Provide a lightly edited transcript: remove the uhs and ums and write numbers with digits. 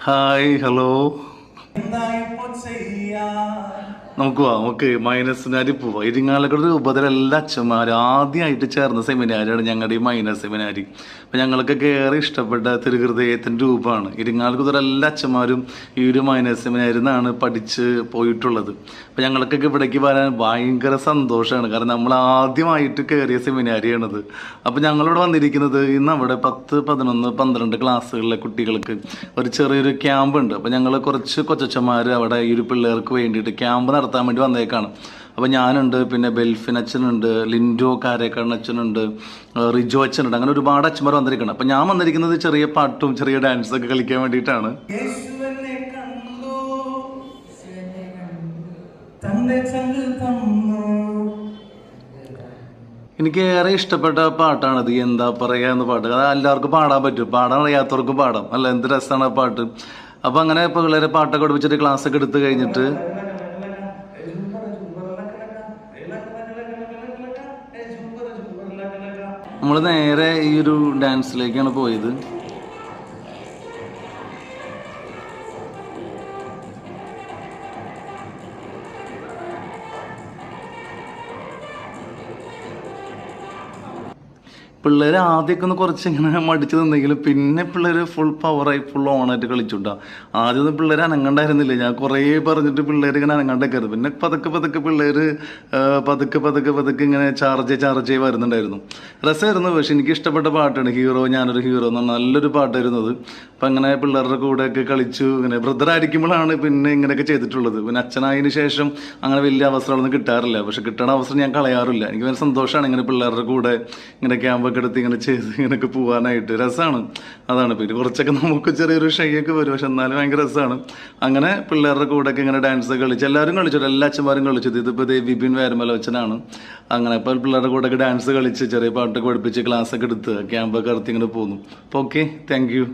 Hi, hello. നമുക്ക് മൈനസിനാരി പോവാം. ഇരിങ്ങാലക്കുട രൂപതയിലെ എല്ലാ അച്ഛന്മാരും ആദ്യമായിട്ട് ചേർന്ന സെമിനാരിയാണ് ഞങ്ങളുടെ ഈ മൈനസ് സെമിനാരി. അപ്പം ഞങ്ങൾക്കൊക്കെ ഏറെ ഇഷ്ടപ്പെട്ട തിരുഹൃദയത്തിൻ്റെ രൂപമാണ്. ഇരിങ്ങാലക്കുട എല്ലാ അച്ഛന്മാരും ഈ ഒരു മൈനസ് സെമിനാരിൽ നിന്നാണ് പഠിച്ച് പോയിട്ടുള്ളത്. അപ്പം ഞങ്ങൾക്കൊക്കെ ഇവിടേക്ക് വരാൻ ഭയങ്കര സന്തോഷമാണ്. കാരണം നമ്മൾ ആദ്യമായിട്ട് കയറിയ സെമിനാരിയാണിത്. അപ്പം ഞങ്ങളിവിടെ വന്നിരിക്കുന്നത് ഇന്ന് അവിടെ 10, 11, 12 ക്ലാസ്സുകളിലെ കുട്ടികൾക്ക് ഒരു ചെറിയൊരു ക്യാമ്പ് ഉണ്ട്. അപ്പം ഞങ്ങൾ കുറച്ച് കൊച്ചന്മാർ അവിടെ ഈ ഒരു പിള്ളേർക്ക് വേണ്ടിയിട്ട് ക്യാമ്പ് നടത്താൻ വേണ്ടി വന്നേക്കാണ്. അപ്പോൾ ഞാനുണ്ട്, പിന്നെ ബെൽഫിൻ അച്ഛനുണ്ട്, ലിൻഡോ കാരേക്കാടൻ അച്ഛനുണ്ട്, റിജോ അച്ഛനുണ്ട്, അങ്ങനെ ഒരുപാട് അച്ഛന്മാർ വന്നിരിക്കണം. അപ്പം ഞാൻ വന്നിരിക്കുന്നത് ചെറിയ പാട്ടും ചെറിയ ഡാൻസൊക്കെ കളിക്കാൻ വേണ്ടിയിട്ടാണ്. എനിക്ക് ഏറെ ഇഷ്ടപ്പെട്ട പാട്ടാണത്. എന്താ പറയുക എന്ന പാട്ട്. അത് എല്ലാവർക്കും പാടാൻ പറ്റും, പാടാൻ അറിയാത്തവർക്കും പാടാം. അല്ല, എന്ത് രസമാണ് ആ പാട്ട്. അപ്പം അങ്ങനെ ഇപ്പോൾ പിള്ളേരെ പാട്ടൊക്കെ പഠിപ്പിച്ചിട്ട് ക്ലാസ്സൊക്കെ എടുത്ത് കഴിഞ്ഞിട്ട് നമ്മൾ നേരെ ഈ ഒരു ഡാൻസിലേക്കാണ് പോയത്. പിള്ളേർ ആദ്യമൊക്കെ ഒന്ന് കുറച്ചിങ്ങനെ മടിച്ച് നിന്നെങ്കിലും പിന്നെ പിള്ളേർ ഫുൾ പവറായി ഫുൾ ഓണായിട്ട് കളിച്ചുണ്ടാവും. ആദ്യമൊന്നും പിള്ളേർ അനങ്ങണ്ടായിരുന്നില്ല. ഞാൻ കുറേ പറഞ്ഞിട്ട് പിള്ളേർ ഇങ്ങനെ അനങ്ങണ്ടേക്കായിരുന്നു. പിന്നെ പതുക്കെ പിള്ളേർ പതുക്കെ ഇങ്ങനെ ചാർജ് വരുന്നുണ്ടായിരുന്നു. രസമായിരുന്നു. പക്ഷെ എനിക്ക് ഇഷ്ടപ്പെട്ട പാട്ടാണ് ഹീറോ ഞാനൊരു ഹീറോ എന്ന് പറഞ്ഞാൽ നല്ലൊരു പാട്ടായിരുന്നു അത്. അപ്പം അങ്ങനെ പിള്ളേരുടെ കൂടെയൊക്കെ കളിച്ചു. ഇങ്ങനെ ബ്രദറായിരിക്കുമ്പോഴാണ് പിന്നെ ഇങ്ങനെയൊക്കെ ചെയ്തിട്ടുള്ളത്. പിന്നെ അച്ഛനായതിനു ശേഷം അങ്ങനെ വലിയ അവസരങ്ങളൊന്നും കിട്ടാറില്ല. പക്ഷെ കിട്ടണ അവസരം ഞാൻ കളയാറില്ല. എനിക്ക് ഭയങ്കര സന്തോഷമാണ് ഇങ്ങനെ പിള്ളേരുടെ കൂടെ ഇങ്ങനെ ക്യാമ്പൊക്കെ എടുത്ത് ഇങ്ങനെ ചെയ്ത് ഇങ്ങനെയൊക്കെ പോകാനായിട്ട്. രസമാണ്. അതാണ്. പിന്നെ കുറച്ചൊക്കെ നമുക്ക് ചെറിയൊരു ഷൈയൊക്കെ വരും, പക്ഷെ എന്നാലും ഭയങ്കര രസമാണ്. അങ്ങനെ പിള്ളേരുടെ കൂടെയൊക്കെ ഇങ്ങനെ ഡാൻസ് കളിച്ച് എല്ലാവരും കളിച്ചു, എല്ലാ അച്ഛന്മാരും കളിച്ചു. ഇതിപ്പോൾ വിപിൻ വേരമലോച്ചനാണ്. അങ്ങനെ ഇപ്പോൾ പിള്ളേരുടെ കൂടെയൊക്കെ ഡാൻസ് കളിച്ച് ചെറിയ പാട്ടൊക്കെ പഠിപ്പിച്ച് ക്ലാസ്സൊക്കെ എടുത്ത് ക്യാമ്പൊക്കെ എടുത്ത് ഇങ്ങനെ പോന്നു. അപ്പോൾ ഓക്കെ, താങ്ക് യു.